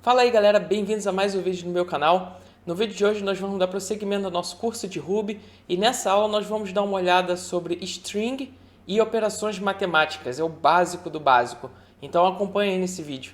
Fala aí galera, bem-vindos a mais um vídeo no meu canal. No vídeo de hoje nós vamos dar prosseguimento ao nosso curso de Ruby e nessa aula nós vamos dar uma olhada sobre string e operações matemáticas, é o básico do básico. Então acompanhe aí nesse vídeo.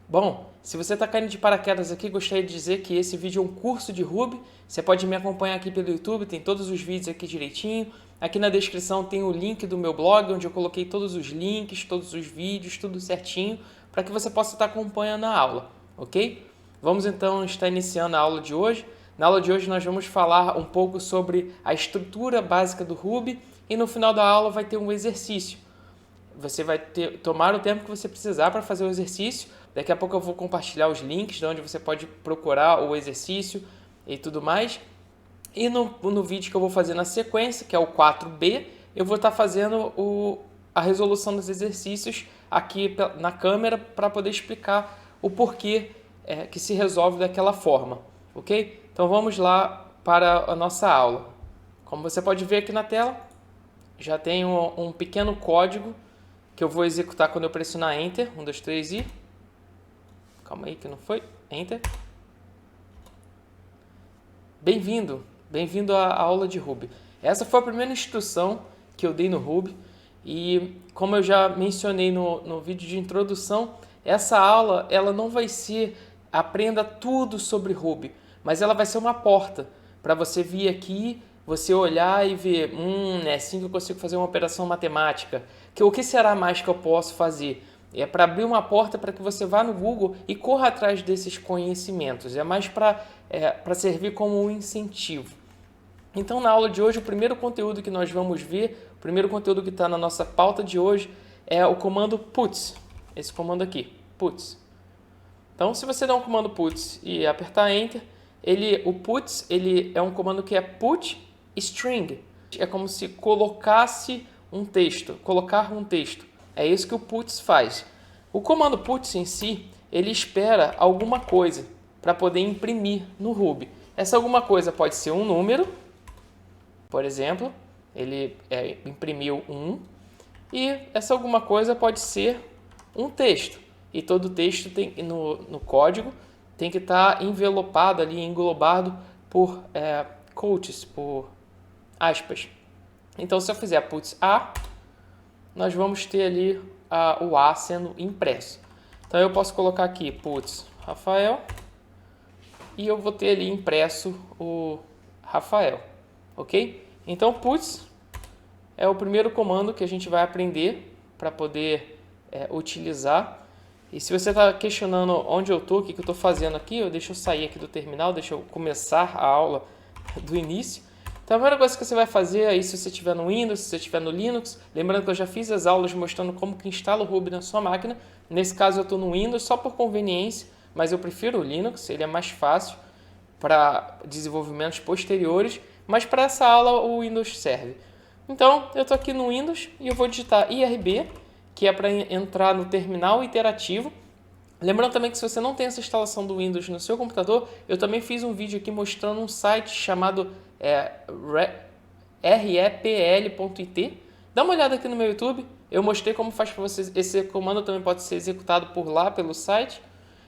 Bom, se você está caindo de paraquedas aqui, gostaria de dizer que esse vídeo é um curso de Ruby. Você pode me acompanhar aqui pelo YouTube, tem todos os vídeos aqui direitinho. Aqui na descrição tem o link do meu blog, onde eu coloquei todos os links, todos os vídeos, tudo certinho, para que você possa estar acompanhando a aula, ok? Vamos então estar iniciando a aula de hoje. Na aula de hoje nós vamos falar um pouco sobre a estrutura básica do Ruby e no final da aula vai ter um exercício. Você vai tomar o tempo que você precisar para fazer o exercício. Daqui a pouco eu vou compartilhar os links de onde você pode procurar o exercício e tudo mais. E no vídeo que eu vou fazer na sequência, que é o 4B, eu vou estar fazendo a resolução dos exercícios aqui na câmera para poder explicar o porquê que se resolve daquela forma, ok? Então vamos lá para a nossa aula. Como você pode ver aqui na tela, já tem um pequeno código que eu vou executar quando eu pressionar Enter. 1, 2, 3 e... Calma aí que não foi. Enter. Bem-vindo à aula de Ruby. Essa foi a primeira instrução que eu dei no Ruby e como eu já mencionei no vídeo de introdução, essa aula ela não vai ser aprenda tudo sobre Ruby, mas ela vai ser uma porta para você vir aqui, você olhar e ver, é assim que eu consigo fazer uma operação matemática. O que será mais que eu posso fazer? É para abrir uma porta para que você vá no Google e corra atrás desses conhecimentos. É mais para servir como um incentivo. Então, na aula de hoje, o primeiro conteúdo que nós vamos ver, o primeiro conteúdo que está na nossa pauta de hoje é o comando puts. Esse comando aqui, puts. Então, se você der um comando puts e apertar Enter, o puts ele é um comando que é put string. É como se colocasse um texto, colocar um texto. É isso que o puts faz. O comando puts em si, ele espera alguma coisa para poder imprimir no Ruby. Essa alguma coisa pode ser um número, por exemplo, ele imprimiu 1, e essa alguma coisa pode ser um texto. E todo texto tem, no código tem que estar envelopado ali, englobado por quotes, por aspas. Então, se eu fizer puts A, nós vamos ter ali o A sendo impresso. Então eu posso colocar aqui puts Rafael e eu vou ter ali impresso o Rafael, ok? Então puts é o primeiro comando que a gente vai aprender para poder utilizar. E se você está questionando onde eu estou, o que eu estou fazendo aqui, deixa eu sair aqui do terminal, deixa eu começar a aula do início. Então, a primeira coisa que você vai fazer aí, se você estiver no Windows, se você estiver no Linux, lembrando que eu já fiz as aulas mostrando como que instala o Ruby na sua máquina. Nesse caso eu estou no Windows só por conveniência, mas eu prefiro o Linux, ele é mais fácil para desenvolvimentos posteriores, mas para essa aula o Windows serve. Então, eu estou aqui no Windows e eu vou digitar IRB, que é para entrar no terminal interativo. Lembrando também que se você não tem essa instalação do Windows no seu computador, eu também fiz um vídeo aqui mostrando um site chamado repl.it. Dá uma olhada aqui no meu YouTube, eu mostrei como faz para vocês. Esse comando também pode ser executado por lá, pelo site.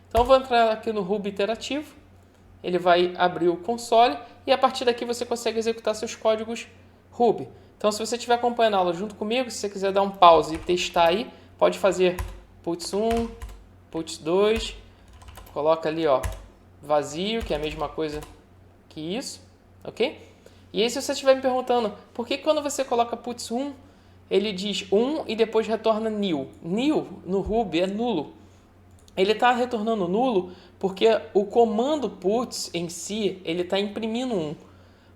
Então eu vou entrar aqui no Ruby Interativo, ele vai abrir o console e a partir daqui você consegue executar seus códigos Ruby. Então se você estiver acompanhando a aula junto comigo, se você quiser dar um pause e testar aí, pode fazer puts 1, puts 2, coloca ali vazio, que é a mesma coisa que isso, ok? E aí se você estiver me perguntando, por que quando você coloca puts 1, ele diz 1 e depois retorna nil? Nil no Ruby é nulo. Ele está retornando nulo porque o comando puts em si, ele está imprimindo 1,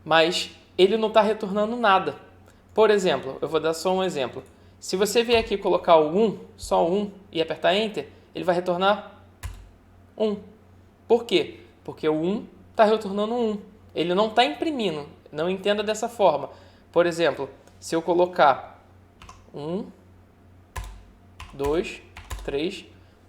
mas ele não está retornando nada. Por exemplo, eu vou dar só um exemplo. Se você vier aqui colocar o 1, só 1, e apertar Enter, ele vai retornar 1. Por quê? Porque o 1 está retornando 1. Ele não está imprimindo. Não entenda dessa forma. Por exemplo, se eu colocar 1, 2, 3,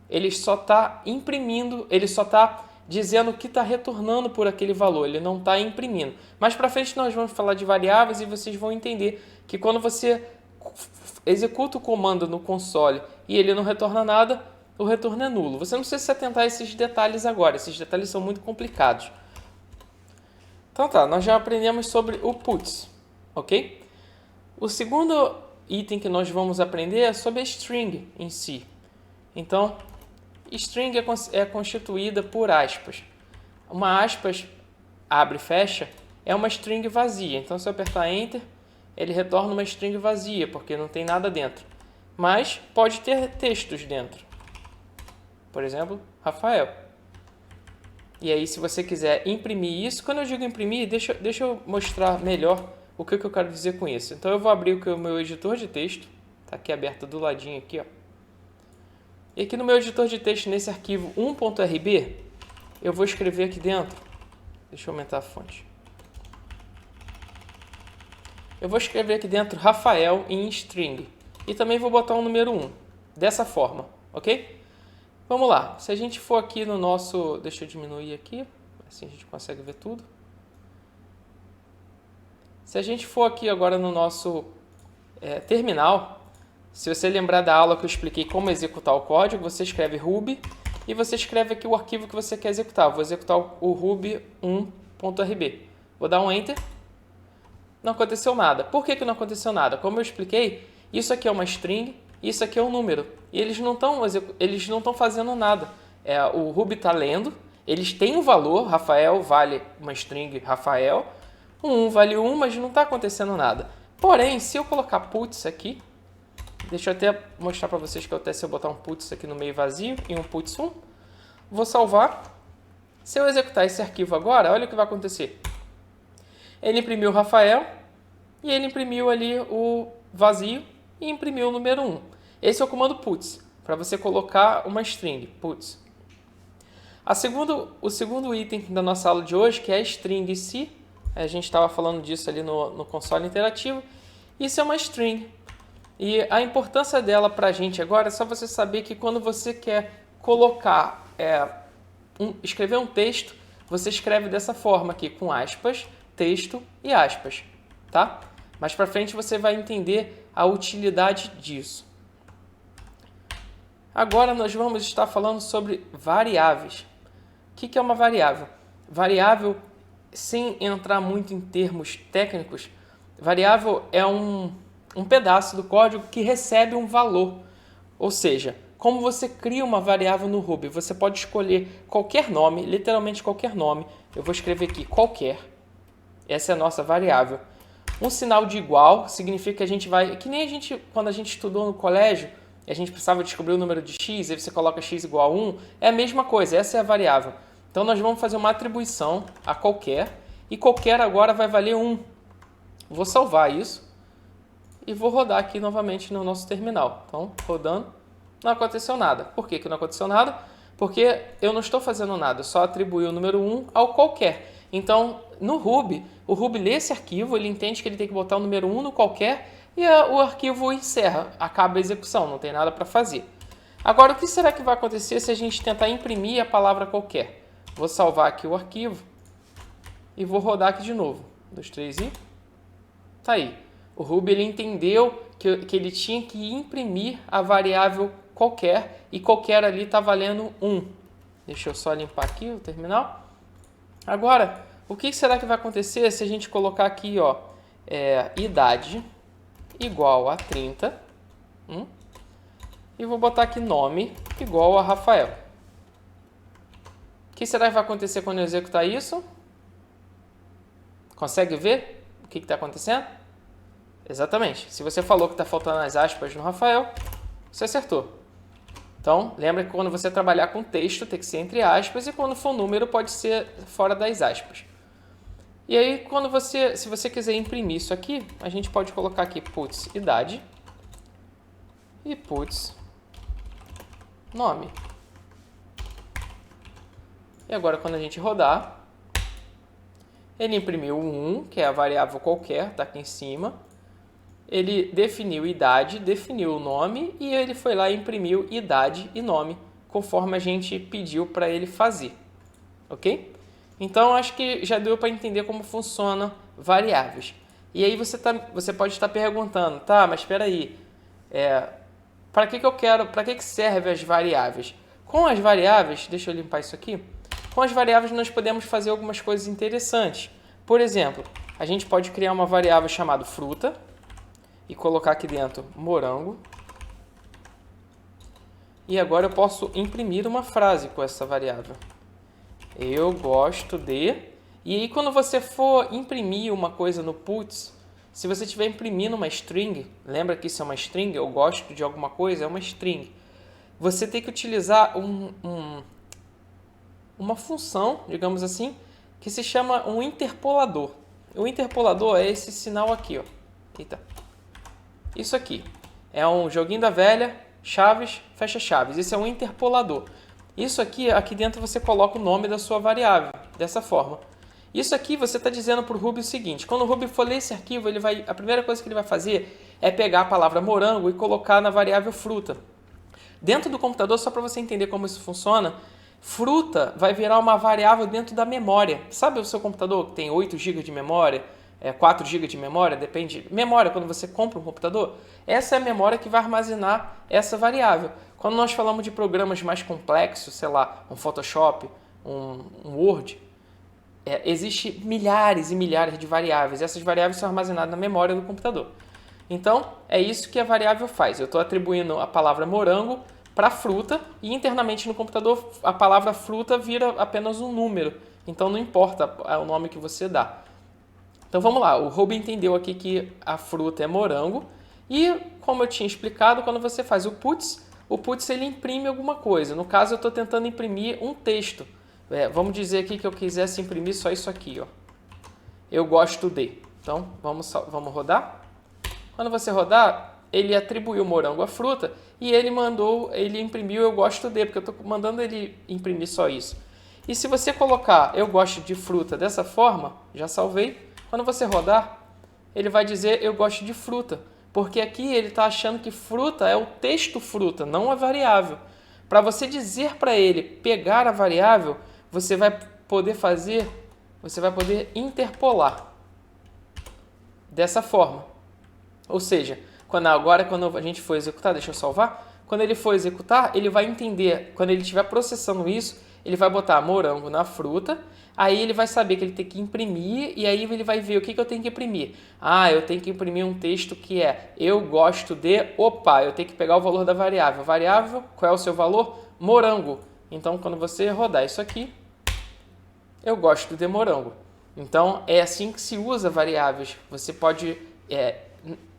ele só está imprimindo, ele só está dizendo que está retornando por aquele valor, ele não está imprimindo. Mais para frente nós vamos falar de variáveis e vocês vão entender que quando você executo o comando no console e ele não retorna nada, o retorno é nulo. Você não precisa se atentar a esses detalhes agora, esses detalhes são muito complicados. Então tá, nós já aprendemos sobre o puts, ok? O segundo item que nós vamos aprender é sobre a string em si. Então, string é constituída por aspas. Uma aspas, abre e fecha, é uma string vazia. Então, se eu apertar Enter, ele retorna uma string vazia, porque não tem nada dentro. Mas pode ter textos dentro. Por exemplo, Rafael. E aí, se você quiser imprimir isso, quando eu digo imprimir, deixa eu mostrar melhor o que eu quero dizer com isso. Então, eu vou abrir o meu editor de texto. Está aqui aberto do ladinho aqui, ó. E aqui no meu editor de texto, nesse arquivo 1.rb, eu vou escrever aqui dentro. Deixa eu aumentar a fonte. Eu vou escrever aqui dentro Rafael em string. E também vou botar o número 1. Dessa forma, ok? Vamos lá. Se a gente for aqui no nosso... Deixa eu diminuir aqui. Assim a gente consegue ver tudo. Se a gente for aqui agora no nosso terminal, se você lembrar da aula que eu expliquei como executar o código, você escreve ruby e você escreve aqui o arquivo que você quer executar. Eu vou executar o ruby1.rb. Vou dar um Enter. Não aconteceu nada. Por que não aconteceu nada? Como eu expliquei, isso aqui é uma string, isso aqui é um número. E eles não estão fazendo nada. O Ruby está lendo, eles têm um valor, Rafael vale uma string Rafael, o 1 vale 1, mas não está acontecendo nada. Porém, se eu colocar puts aqui, deixa eu até mostrar para vocês que se eu botar um puts aqui no meio vazio e um puts 1, vou salvar. Se eu executar esse arquivo agora, olha o que vai acontecer. Ele imprimiu o Rafael e ele imprimiu ali o vazio e imprimiu o número 1. Esse é o comando puts, para você colocar uma string, puts. O segundo item da nossa aula de hoje, que é a string em si, a gente estava falando disso ali no console interativo, isso é uma string. E a importância dela para a gente agora é só você saber que quando você quer colocar, escrever um texto, você escreve dessa forma aqui, com aspas, texto e aspas, tá? Mais para frente você vai entender a utilidade disso. Agora nós vamos estar falando sobre variáveis. O que é uma variável? Variável, sem entrar muito em termos técnicos, variável é um pedaço do código que recebe um valor. Ou seja, como você cria uma variável no Ruby, você pode escolher qualquer nome, literalmente qualquer nome. Eu vou escrever aqui qualquer. Essa é a nossa variável. Um sinal de igual significa que a gente vai... Que nem quando a gente estudou no colégio, a gente precisava descobrir o número de x, aí você coloca x igual a 1. É a mesma coisa, essa é a variável. Então nós vamos fazer uma atribuição a qualquer, e qualquer agora vai valer 1. Vou salvar isso e vou rodar aqui novamente no nosso terminal. Então, rodando, não aconteceu nada. Por que não aconteceu nada? Porque eu não estou fazendo nada, eu só atribuí o número 1 ao qualquer. Então, no Ruby, o Ruby lê esse arquivo, ele entende que ele tem que botar o número 1 no qualquer e o arquivo encerra, acaba a execução, não tem nada para fazer. Agora, o que será que vai acontecer se a gente tentar imprimir a palavra qualquer? Vou salvar aqui o arquivo e vou rodar aqui de novo. 1, 2, 3 e... Tá aí. O Ruby ele entendeu que ele tinha que imprimir a variável qualquer e qualquer ali está valendo 1. Deixa eu só limpar aqui o terminal. Agora, o que será que vai acontecer se a gente colocar aqui, ó, idade igual a 30, e vou botar aqui nome igual a Rafael. O que será que vai acontecer quando eu executar isso? Consegue ver o que está acontecendo? Exatamente. Se você falou que está faltando as aspas no Rafael, você acertou. Então, lembra que quando você trabalhar com texto, tem que ser entre aspas, e quando for número, pode ser fora das aspas. E aí, se você quiser imprimir isso aqui, a gente pode colocar aqui puts idade e puts nome. E agora, quando a gente rodar, ele imprimiu o 1, que é a variável qualquer, está aqui em cima. Ele definiu idade, definiu o nome e ele foi lá e imprimiu idade e nome, conforme a gente pediu para ele fazer. Ok? Então, acho que já deu para entender como funciona variáveis. E aí você pode estar perguntando, tá, mas espera aí, para que servem as variáveis? Com as variáveis, deixa eu limpar isso aqui, com as variáveis nós podemos fazer algumas coisas interessantes. Por exemplo, a gente pode criar uma variável chamada fruta e colocar aqui dentro morango. E agora eu posso imprimir uma frase com essa variável. Eu gosto de... E aí quando você for imprimir uma coisa no puts, se você estiver imprimindo uma string, lembra que isso é uma string, eu gosto de alguma coisa, é uma string. Você tem que utilizar uma função, digamos assim, que se chama um interpolador. O interpolador é esse sinal aqui, ó. Eita. Isso aqui é um joguinho da velha, chaves, fecha chaves. Esse é um interpolador. Isso aqui dentro você coloca o nome da sua variável, dessa forma. Isso aqui você está dizendo para o Ruby o seguinte, quando o Ruby for ler esse arquivo, a primeira coisa que ele vai fazer é pegar a palavra morango e colocar na variável fruta. Dentro do computador, só para você entender como isso funciona, fruta vai virar uma variável dentro da memória. Sabe o seu computador que tem 8 GB de memória, 4 GB de memória, depende. Memória, quando você compra um computador, essa é a memória que vai armazenar essa variável. Quando nós falamos de programas mais complexos, sei lá, um Photoshop, um Word, existe milhares e milhares de variáveis. Essas variáveis são armazenadas na memória do computador. Então, é isso que a variável faz. Eu estou atribuindo a palavra morango para fruta e internamente no computador a palavra fruta vira apenas um número. Então, não importa o nome que você dá. Então, vamos lá. O Ruby entendeu aqui que a fruta é morango. E, como eu tinha explicado, quando você faz o puts ele imprime alguma coisa. No caso, eu estou tentando imprimir um texto. Vamos dizer aqui que eu quisesse imprimir só isso aqui, ó. Eu gosto de. Então, vamos rodar. Quando você rodar, ele atribuiu o morango à fruta e ele imprimiu eu gosto de, porque eu estou mandando ele imprimir só isso. E se você colocar eu gosto de fruta dessa forma, já salvei, quando você rodar, ele vai dizer eu gosto de fruta, porque aqui ele está achando que fruta é o texto fruta, não a variável. Para você dizer para ele pegar a variável, você vai poder interpolar dessa forma. Ou seja, quando a gente for executar, deixa eu salvar, quando ele for executar, ele vai entender, quando ele estiver processando isso, ele vai botar morango na fruta, aí ele vai saber que ele tem que imprimir, e aí ele vai ver o que eu tenho que imprimir. Eu tenho que imprimir um texto que é eu gosto de, eu tenho que pegar o valor da variável. Variável, qual é o seu valor? Morango. Então, quando você rodar isso aqui, eu gosto de morango. Então, é assim que se usa variáveis. Você pode...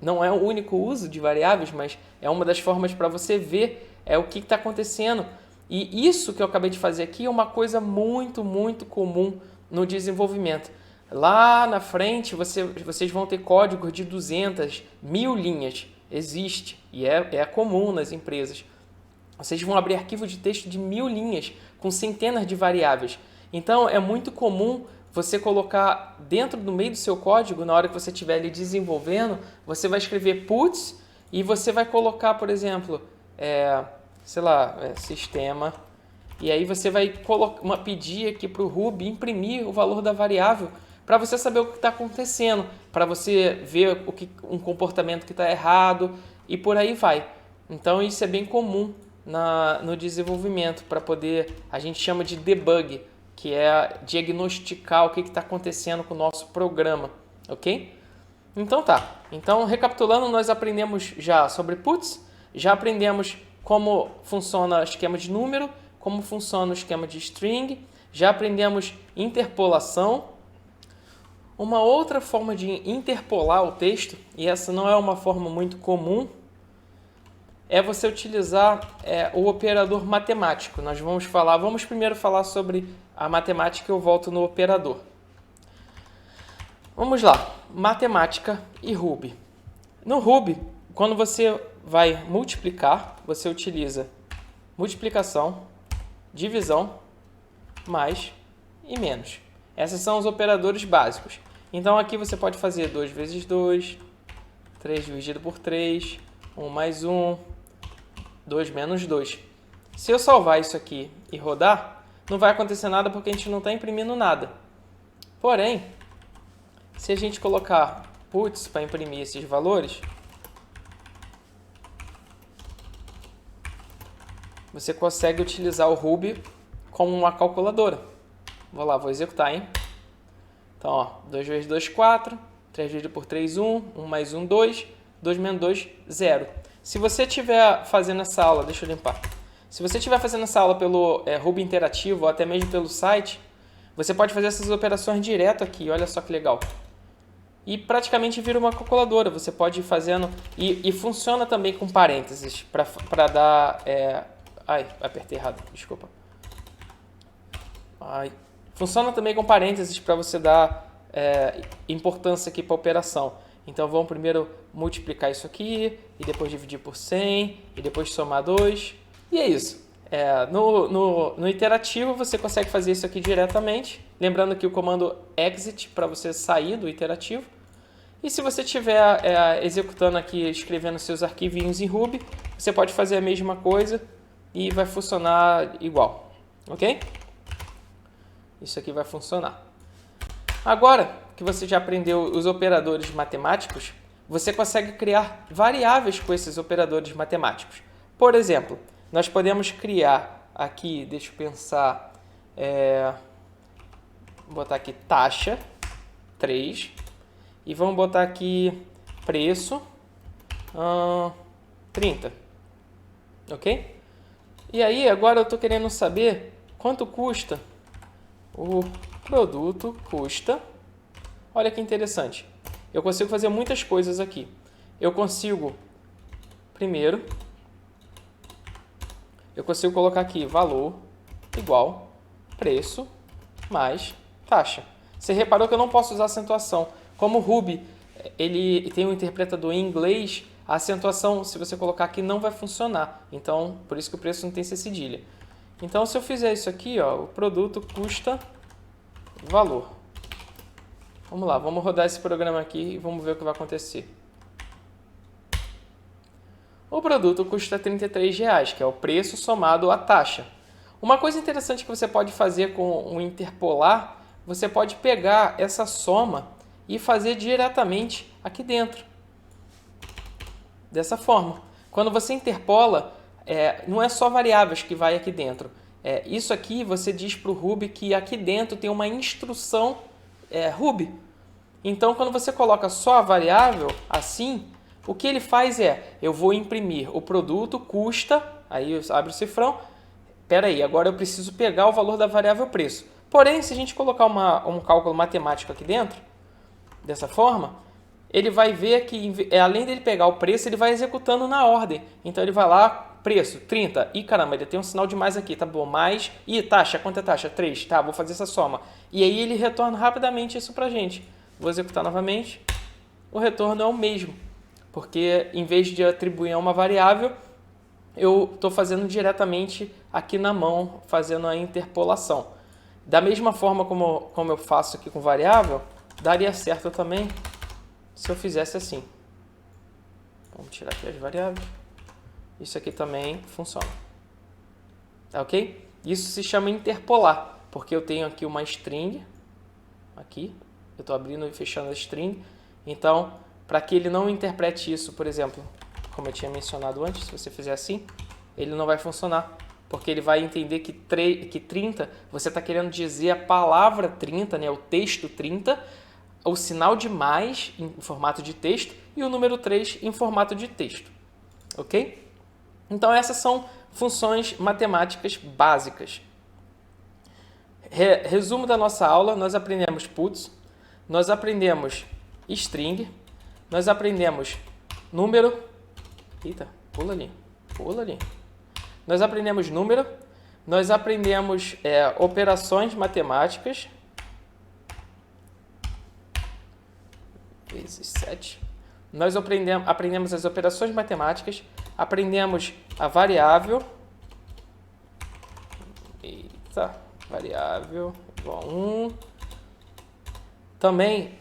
não é o único uso de variáveis, mas é uma das formas para você ver o que está acontecendo. E isso que eu acabei de fazer aqui é uma coisa muito, muito comum no desenvolvimento. Lá na frente, vocês vão ter código de 200, 1000 linhas. Existe e é comum nas empresas. Vocês vão abrir arquivo de texto de 1000 linhas com centenas de variáveis. Então, é muito comum você colocar dentro do meio do seu código, na hora que você estiver ali desenvolvendo, você vai escrever puts e você vai colocar, por exemplo, sistema, e aí você vai pedir aqui para o Ruby imprimir o valor da variável para você saber o que está acontecendo, para você ver um comportamento que está errado e por aí vai. Então isso é bem comum no desenvolvimento, para poder, a gente chama de debug, que é diagnosticar o que está acontecendo com o nosso programa, ok? Então tá. Então, recapitulando, nós aprendemos já sobre puts, já aprendemos como funciona o esquema de número, como funciona o esquema de string, já aprendemos interpolação. Uma outra forma de interpolar o texto, e essa não é uma forma muito comum, é você utilizar o operador matemático. Vamos primeiro falar sobre a matemática e eu volto no operador. Vamos lá, matemática e Ruby. No Ruby, quando você vai multiplicar, você utiliza multiplicação, divisão, mais e menos. Esses são os operadores básicos. Então aqui você pode fazer 2 vezes 2, 3 dividido por 3, 1 mais 1, 2 menos 2. Se eu salvar isso aqui e rodar, não vai acontecer nada porque a gente não está imprimindo nada. Porém, se a gente colocar puts para imprimir esses valores, você consegue utilizar o Ruby como uma calculadora. Vou lá, vou executar, hein? Então, ó, 2 vezes 2, 4, 3 dividido por 3, 1, 1 mais 1, 2, 2 menos 2, 0. Se você estiver fazendo essa aula, deixa eu limpar. Se você estiver fazendo essa aula pelo Ruby Interativo ou até mesmo pelo site, você pode fazer essas operações direto aqui, olha só que legal. E praticamente vira uma calculadora, você pode ir fazendo, e funciona também com parênteses, para dar... Ai, apertei errado, desculpa. Ai. Funciona também com parênteses para você dar importância aqui para a operação. Então vamos primeiro multiplicar isso aqui, e depois dividir por 100, e depois somar 2, e é isso. No iterativo você consegue fazer isso aqui diretamente, lembrando que o comando exit para você sair do iterativo. E se você estiver executando aqui, escrevendo seus arquivinhos em Ruby, você pode fazer a mesma coisa e vai funcionar igual, ok? Isso aqui vai funcionar. Agora que você já aprendeu os operadores matemáticos, você consegue criar variáveis com esses operadores matemáticos. Por exemplo, nós podemos criar aqui, deixa eu pensar, vou botar aqui taxa 3 e vamos botar aqui preço 30, ok? E aí agora eu estou querendo saber quanto custa o produto, olha que interessante, eu consigo fazer muitas coisas aqui. Eu consigo, primeiro, eu consigo colocar aqui valor igual preço mais taxa. Você reparou que eu não posso usar acentuação. Como o Ruby ele tem um interpretador em inglês, a acentuação, se você colocar aqui, não vai funcionar. Então, por isso que o preço não tem C cedilha. Então, se eu fizer isso aqui, ó, o produto custa valor. Vamos lá, vamos rodar esse programa aqui e vamos ver o que vai acontecer. O produto custa R$33, que é o preço somado à taxa. Uma coisa interessante que você pode fazer com o interpolar, você pode pegar essa soma e fazer diretamente aqui dentro. Dessa forma. Quando você interpola, não é só variáveis que vai aqui dentro. Isso aqui você diz para o Ruby que aqui dentro tem uma instrução Ruby. Então, quando você coloca só a variável assim, o que ele faz eu vou imprimir o produto custa, aí abre o cifrão, espera aí, agora eu preciso pegar o valor da variável preço. Porém, se a gente colocar um cálculo matemático aqui dentro, dessa forma, ele vai ver que, além dele pegar o preço, ele vai executando na ordem. Então, ele vai lá, preço, 30. Ih, caramba, ele tem um sinal de mais aqui, tá bom, mais. Ih, taxa, quanto é taxa? 3, tá, vou fazer essa soma. E aí, ele retorna rapidamente isso pra gente. Vou executar novamente. O retorno é o mesmo, porque em vez de atribuir a uma variável, eu estou fazendo diretamente aqui na mão, fazendo a interpolação. Da mesma forma como eu faço aqui com variável, daria certo também se eu fizesse assim. Vamos tirar aqui as variáveis. Isso aqui também funciona. Tá ok? Isso se chama interpolar, porque eu tenho aqui uma string, aqui, eu estou abrindo e fechando a string, então, para que ele não interprete isso, por exemplo, como eu tinha mencionado antes, se você fizer assim, ele não vai funcionar, porque ele vai entender que 30, você está querendo dizer a palavra 30, né, o texto 30, o sinal de mais em formato de texto e o número 3 em formato de texto, ok? Então essas são funções matemáticas básicas. Resumo da nossa aula, nós aprendemos puts, nós aprendemos string, nós aprendemos número, pula ali, nós aprendemos número, nós aprendemos operações matemáticas, vezes 7. Nós aprendemos as operações matemáticas, aprendemos a variável, variável igual a 1. Também,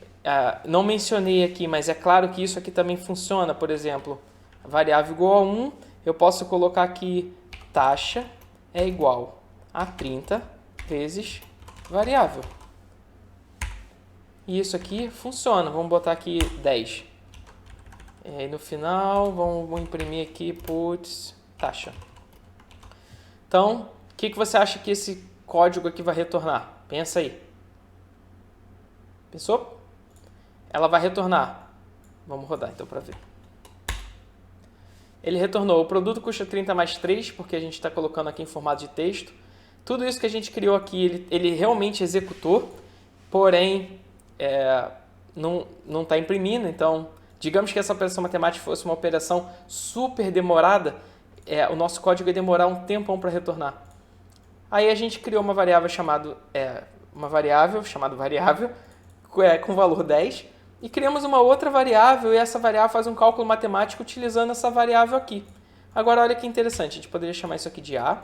não mencionei aqui, mas é claro que isso aqui também funciona, por exemplo, variável igual a 1, eu posso colocar aqui taxa é igual a 30 vezes variável. E isso aqui funciona. Vamos botar aqui 10. E aí no final, vamos imprimir aqui, puts, taxa. Então, o que você acha que esse código aqui vai retornar? Pensa aí. Pensou? Ela vai retornar. Vamos rodar então para ver. Ele retornou. O produto custa 30 mais 3, porque a gente está colocando aqui em formato de texto. Tudo isso que a gente criou aqui, ele realmente executou, porém não está imprimindo. Então, digamos que essa operação matemática fosse uma operação super demorada, o nosso código ia demorar um tempão para retornar. Aí a gente criou uma variável chamada variável com valor 10 e criamos uma outra variável e essa variável faz um cálculo matemático utilizando essa variável aqui. Agora olha que interessante, a gente poderia chamar isso aqui de A,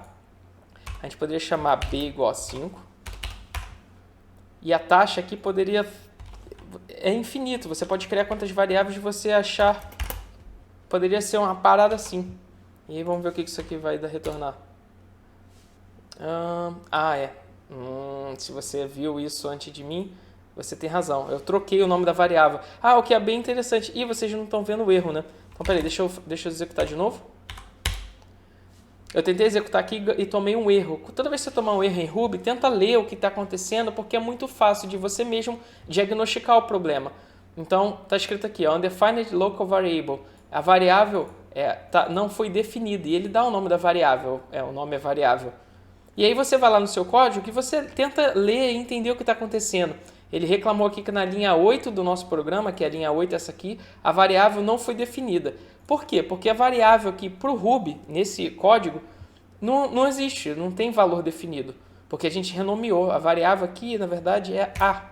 a gente poderia chamar B igual a 5 e a taxa aqui é infinito, você pode criar quantas variáveis você achar, poderia ser uma parada assim. E aí vamos ver o que isso aqui vai retornar. Se você viu isso antes de mim, você tem razão. Eu troquei o nome da variável. O que é bem interessante. E vocês não estão vendo o erro, né? Então, peraí, deixa eu executar de novo. Eu tentei executar aqui e tomei um erro. Toda vez que você tomar um erro em Ruby, tenta ler o que está acontecendo, porque é muito fácil de você mesmo diagnosticar o problema. Então, está escrito aqui, undefined local variable. A variável não foi definida e ele dá o nome da variável. O nome é variável. E aí você vai lá no seu código e você tenta ler e entender o que está acontecendo. Ele reclamou aqui que na linha 8 do nosso programa, que é a linha 8 essa aqui, a variável não foi definida. Por quê? Porque a variável aqui para o Ruby, nesse código, não existe, não tem valor definido. Porque a gente renomeou. A variável aqui, na verdade, é A.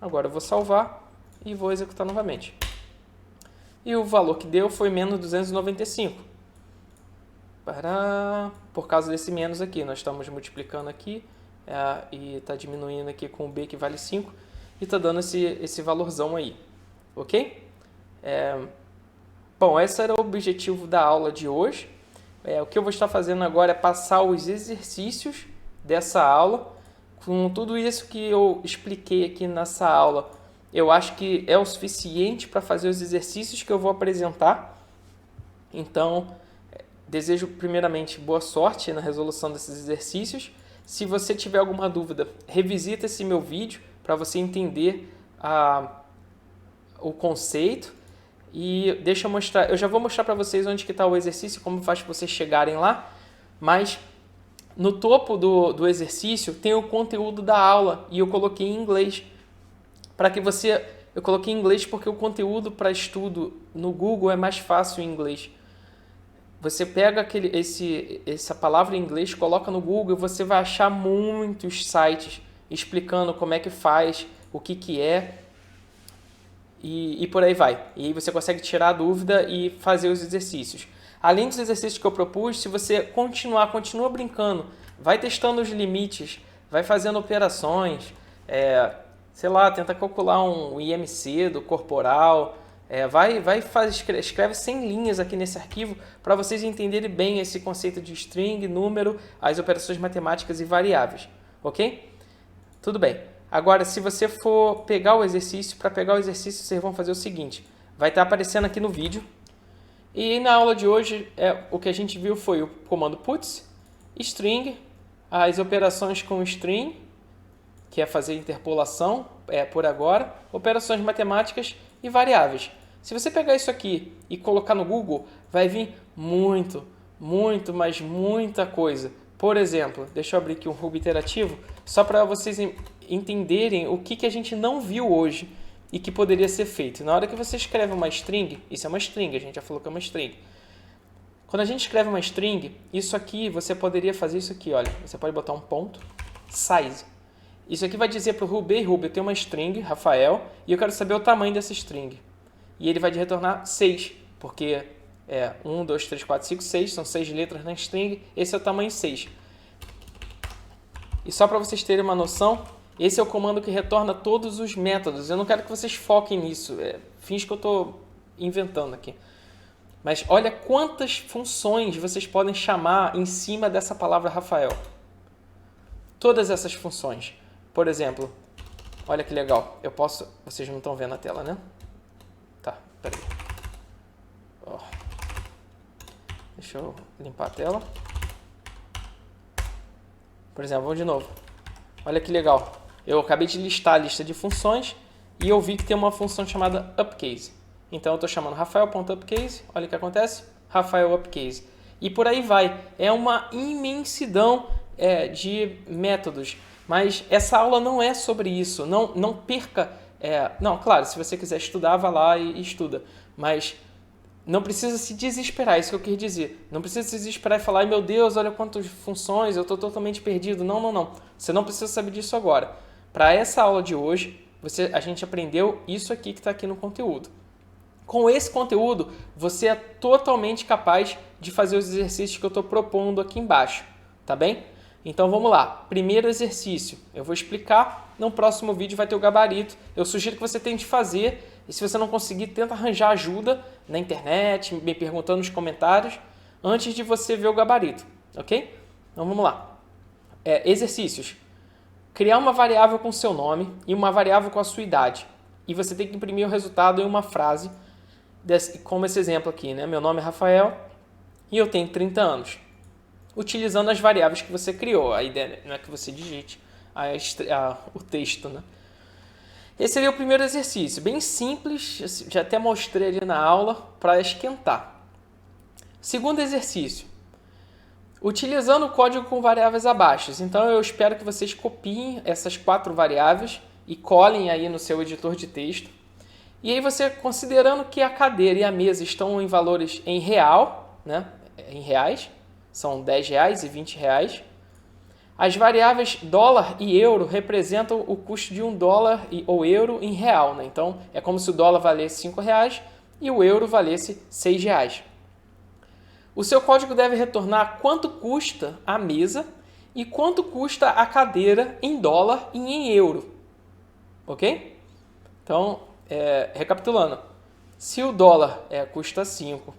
Agora eu vou salvar e vou executar novamente. E o valor que deu foi menos 295. Por causa desse menos aqui, nós estamos multiplicando aqui e está diminuindo aqui com o B que vale 5 e está dando esse valorzão aí, ok? Bom, esse era o objetivo da aula de hoje. O que eu vou estar fazendo agora é passar os exercícios dessa aula. Com tudo isso que eu expliquei aqui nessa aula, eu acho que é o suficiente para fazer os exercícios que eu vou apresentar. Então, desejo primeiramente boa sorte na resolução desses exercícios. Se você tiver alguma dúvida, revisita esse meu vídeo para você entender o conceito. E deixa eu mostrar, eu já vou mostrar para vocês onde que está o exercício, como faz para vocês chegarem lá. Mas no topo do exercício tem o conteúdo da aula e eu coloquei em inglês. Eu coloquei em inglês porque o conteúdo para estudo no Google é mais fácil em inglês. Você pega essa palavra em inglês, coloca no Google e você vai achar muitos sites explicando como é que faz, o que é e por aí vai. E aí você consegue tirar a dúvida e fazer os exercícios. Além dos exercícios que eu propus, se você continua brincando, vai testando os limites, vai fazendo operações, tenta calcular um IMC do corporal, escreve 100 linhas aqui nesse arquivo para vocês entenderem bem esse conceito de string, número, as operações matemáticas e variáveis, ok? Tudo bem. Agora, se você for pegar o exercício, para pegar o exercício vocês vão fazer o seguinte, vai estar aparecendo aqui no vídeo e na aula de hoje o que a gente viu foi o comando puts, string, as operações com string, que é fazer interpolação por agora, operações matemáticas e variáveis. Se você pegar isso aqui e colocar no Google, vai vir mas muita coisa. Por exemplo, deixa eu abrir aqui um Ruby interativo, só para vocês entenderem o que a gente não viu hoje e que poderia ser feito. Na hora que você escreve uma string, isso é uma string, a gente já falou que é uma string. Quando a gente escreve uma string, isso aqui, você poderia fazer isso aqui, olha. Você pode botar um ponto, size. Isso aqui vai dizer para o Ruby, Ruby, eu tenho uma string, Rafael, e eu quero saber o tamanho dessa string. E ele vai te retornar 6, porque 1, 2, 3, 4, 5, 6, são 6 letras na string, esse é o tamanho 6. E só para vocês terem uma noção, esse é o comando que retorna todos os métodos. Eu não quero que vocês foquem nisso, finge que eu estou inventando aqui. Mas olha quantas funções vocês podem chamar em cima dessa palavra Rafael. Todas essas funções. Por exemplo, Olha que legal. Eu posso... Vocês não estão vendo a tela, né? Tá, peraí. Ó. Deixa eu limpar a tela. Por exemplo, vamos de novo. Olha que legal. Eu acabei de listar a lista de funções e eu vi que tem uma função chamada upcase. Então eu estou chamando Rafael.upcase. Olha o que acontece. Rafael upcase. E por aí vai. É uma imensidão de métodos. Mas essa aula não é sobre isso. Não perca... não, claro, se você quiser estudar, vá lá e estuda. Mas não precisa se desesperar, é isso que eu quis dizer. Não precisa se desesperar e falar, ai meu Deus, olha quantas funções, eu estou totalmente perdido. Não. Você não precisa saber disso agora. Para essa aula de hoje, a gente aprendeu isso aqui que está aqui no conteúdo. Com esse conteúdo, você é totalmente capaz de fazer os exercícios que eu estou propondo aqui embaixo, tá bem? Então vamos lá. Primeiro exercício, eu vou explicar, no próximo vídeo vai ter o gabarito. Eu sugiro que você tente fazer, e se você não conseguir, tenta arranjar ajuda na internet, me perguntando nos comentários, antes de você ver o gabarito, ok? Então vamos lá. Exercícios. Criar uma variável com seu nome e uma variável com a sua idade. E você tem que imprimir o resultado em uma frase, como esse exemplo aqui, né? Meu nome é Rafael e eu tenho 30 anos. Utilizando as variáveis que você criou. A ideia não é que você digite o texto, né? Esse seria o primeiro exercício. Bem simples, já até mostrei ali na aula para esquentar. Segundo exercício. Utilizando o código com variáveis abaixo. Então eu espero que vocês copiem essas 4 variáveis e colhem aí no seu editor de texto. E aí você, considerando que a cadeira e a mesa estão em valores em real, né? Em reais, são R$10 e R$20. As variáveis dólar e euro representam o custo de $1 ou euro em real, né? Então é como se o dólar valesse R$5 e o euro valesse R$6. O seu código deve retornar quanto custa a mesa e quanto custa a cadeira em dólar e em euro. Ok? Então, recapitulando. Se o dólar custa 5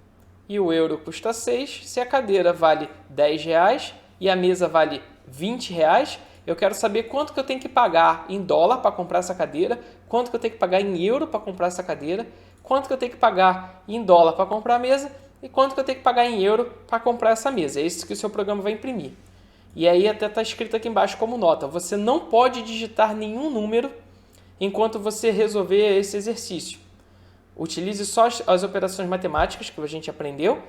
e o euro custa 6, se a cadeira vale R$10 e a mesa vale R$20, eu quero saber quanto que eu tenho que pagar em dólar para comprar essa cadeira, quanto que eu tenho que pagar em euro para comprar essa cadeira, quanto que eu tenho que pagar em dólar para comprar a mesa e quanto que eu tenho que pagar em euro para comprar essa mesa. É isso que o seu programa vai imprimir. E aí até está escrito aqui embaixo como nota. Você não pode digitar nenhum número enquanto você resolver esse exercício. Utilize só as operações matemáticas que a gente aprendeu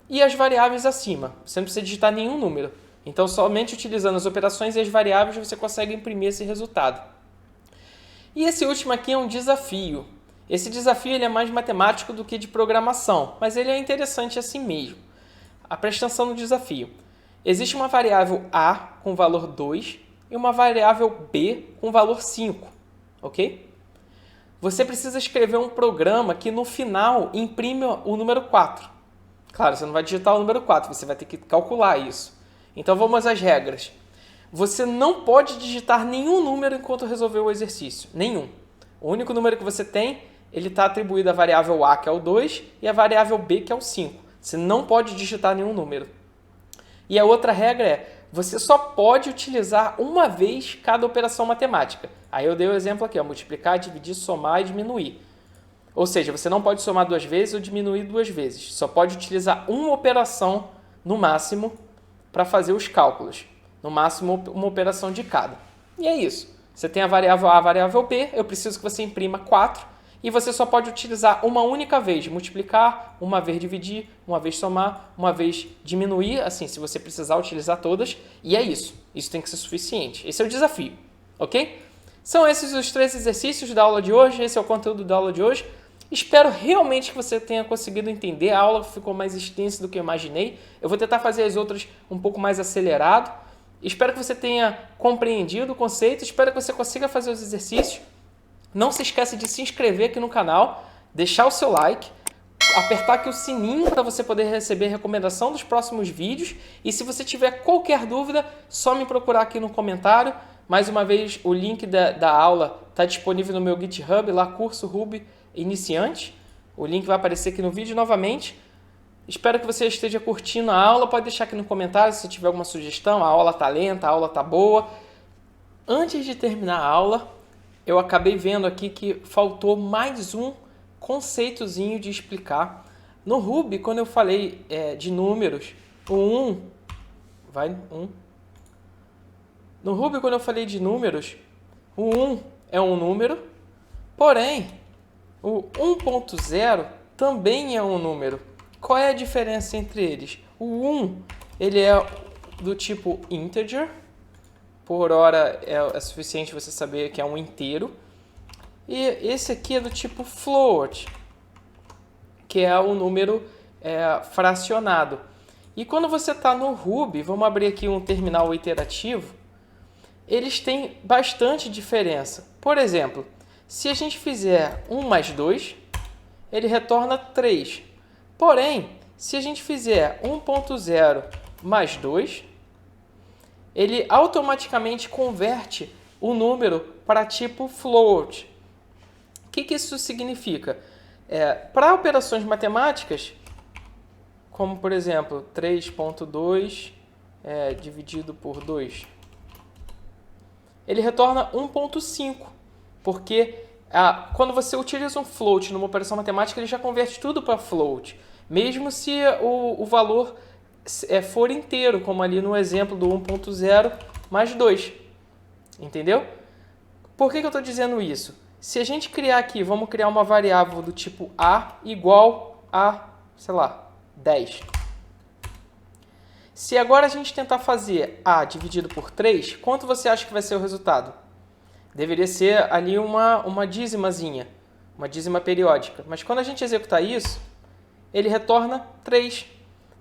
e as variáveis acima. Você não precisa digitar nenhum número. Então, somente utilizando as operações e as variáveis você consegue imprimir esse resultado. E esse último aqui é um desafio. Esse desafio ele é mais matemático do que de programação, mas ele é interessante assim mesmo. Presta atenção no desafio. Existe uma variável A com valor 2 e uma variável B com valor 5. Ok? Você precisa escrever um programa que no final imprime o número 4. Claro, você não vai digitar o número 4, você vai ter que calcular isso. Então vamos às regras. Você não pode digitar nenhum número enquanto resolver o exercício. Nenhum. O único número que você tem, ele está atribuído à variável A, que é o 2, e à variável B, que é o 5. Você não pode digitar nenhum número. E a outra regra é, você só pode utilizar uma vez cada operação matemática. Aí eu dei o exemplo aqui, multiplicar, dividir, somar e diminuir. Ou seja, você não pode somar 2 vezes ou diminuir 2 vezes. Só pode utilizar uma operação, no máximo, para fazer os cálculos. No máximo, uma operação de cada. E é isso. Você tem a variável A, a variável B, eu preciso que você imprima 4, e você só pode utilizar uma única vez, multiplicar, uma vez dividir, uma vez somar, uma vez diminuir, assim, se você precisar utilizar todas, e é isso. Isso tem que ser suficiente. Esse é o desafio, ok? São esses os 3 exercícios da aula de hoje, esse é o conteúdo da aula de hoje. Espero realmente que você tenha conseguido entender, a aula ficou mais extensa do que eu imaginei. Eu vou tentar fazer as outras um pouco mais acelerado. Espero que você tenha compreendido o conceito, espero que você consiga fazer os exercícios. Não se esqueça de se inscrever aqui no canal, deixar o seu like, apertar aqui o sininho para você poder receber recomendação dos próximos vídeos. E se você tiver qualquer dúvida, só me procurar aqui no comentário. Mais uma vez, o link da aula está disponível no meu GitHub, lá curso Ruby Iniciante. O link vai aparecer aqui no vídeo novamente. Espero que você esteja curtindo a aula. Pode deixar aqui no comentário se tiver alguma sugestão. A aula está lenta, a aula está boa. Antes de terminar a aula, eu acabei vendo aqui que faltou mais um conceitozinho de explicar. No Ruby, quando eu falei de números, o 1, No Ruby, quando eu falei de números, o 1 é um número, porém, o 1.0 também é um número. Qual é a diferença entre eles? O 1, ele é do tipo integer, por hora é suficiente você saber que é um inteiro. E esse aqui é do tipo float, que é o número fracionado. E quando você está no Ruby, vamos abrir aqui um terminal iterativo, eles têm bastante diferença. Por exemplo, se a gente fizer 1 mais 2, ele retorna 3. Porém, se a gente fizer 1.0 mais 2, ele automaticamente converte o número para tipo float. O que isso significa? Para operações matemáticas, como por exemplo 3.2 dividido por 2, ele retorna 1.5, porque quando você utiliza um float numa operação matemática, ele já converte tudo para float, mesmo se o valor for inteiro, como ali no exemplo do 1.0 mais 2. Entendeu? Por que eu estou dizendo isso? Se a gente criar aqui, vamos criar uma variável do tipo A igual a, sei lá, 10. Se agora a gente tentar fazer A dividido por 3, quanto você acha que vai ser o resultado? Deveria ser ali uma dízimazinha, uma dízima periódica. Mas quando a gente executar isso, ele retorna 3,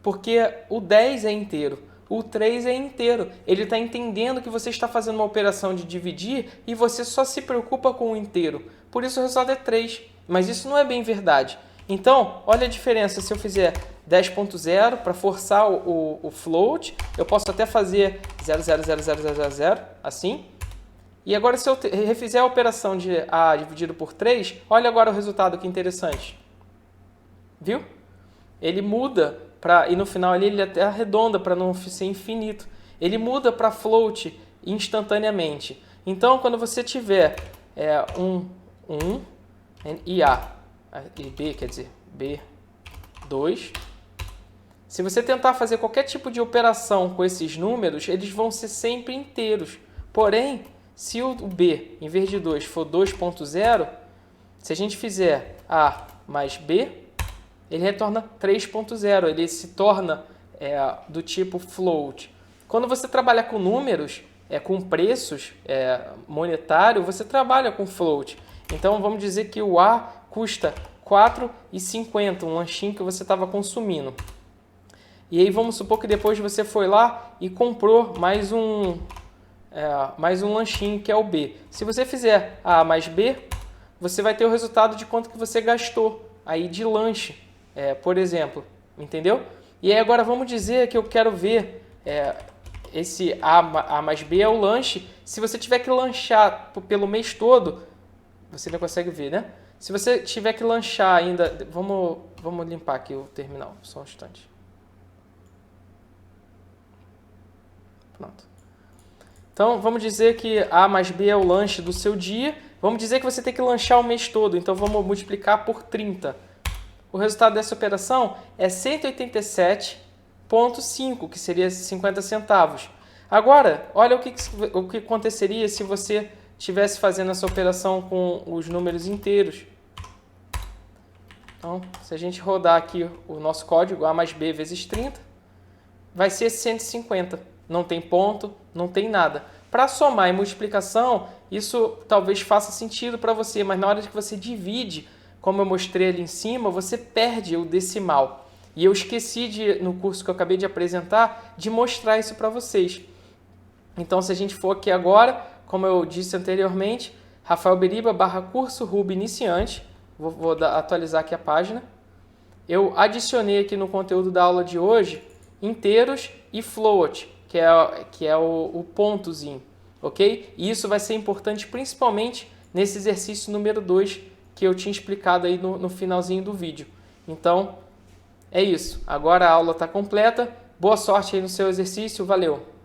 porque o 10 é inteiro, o 3 é inteiro. Ele está entendendo que você está fazendo uma operação de dividir e você só se preocupa com o inteiro. Por isso o resultado é 3, mas isso não é bem verdade. Então, olha a diferença. Se eu fizer 10.0 para forçar o float, eu posso até fazer 0,00000, assim. E agora, se eu refizer a operação de A dividido por 3, olha agora o resultado, que interessante. Viu? Ele muda, e no final ele até arredonda para não ser infinito. Ele muda para float instantaneamente. Então, quando você tiver 1 e A, e B, quer dizer, B2, se você tentar fazer qualquer tipo de operação com esses números, eles vão ser sempre inteiros. Porém, se o B, em vez de 2, for 2.0, se a gente fizer A mais B, ele retorna 3.0, ele se torna do tipo float. Quando você trabalha com números, com preços monetário, você trabalha com float. Então, vamos dizer que o A custa R$4,50, um lanchinho que você estava consumindo. E aí vamos supor que depois você foi lá e comprou mais um lanchinho, que é o B. Se você fizer A mais B, você vai ter o resultado de quanto que você gastou aí de lanche, por exemplo. Entendeu? E aí agora vamos dizer que eu quero ver esse A mais B é o lanche. Se você tiver que lanchar pelo mês todo, você ainda consegue ver, né? Se você tiver que lanchar ainda... Vamos limpar aqui o terminal, só um instante. Pronto. Então, vamos dizer que A mais B é o lanche do seu dia. Vamos dizer que você tem que lanchar o mês todo. Então, vamos multiplicar por 30. O resultado dessa operação é 187,5, que seria 50 centavos. Agora, olha o que aconteceria se você estivesse fazendo essa operação com os números inteiros. Então, se a gente rodar aqui o nosso código, A mais B vezes 30, vai ser 150. Não tem ponto, não tem nada. Para somar e multiplicação, isso talvez faça sentido para você, mas na hora que você divide, como eu mostrei ali em cima, você perde o decimal. E eu esqueci, no curso que eu acabei de apresentar, de mostrar isso para vocês. Então, se a gente for aqui agora, como eu disse anteriormente, Rafael Beriba /curso Ruby Iniciante, vou atualizar aqui a página. Eu adicionei aqui no conteúdo da aula de hoje inteiros e float, que é o pontozinho, ok? E isso vai ser importante principalmente nesse exercício número 2 que eu tinha explicado aí no finalzinho do vídeo. Então, é isso. Agora a aula está completa. Boa sorte aí no seu exercício. Valeu!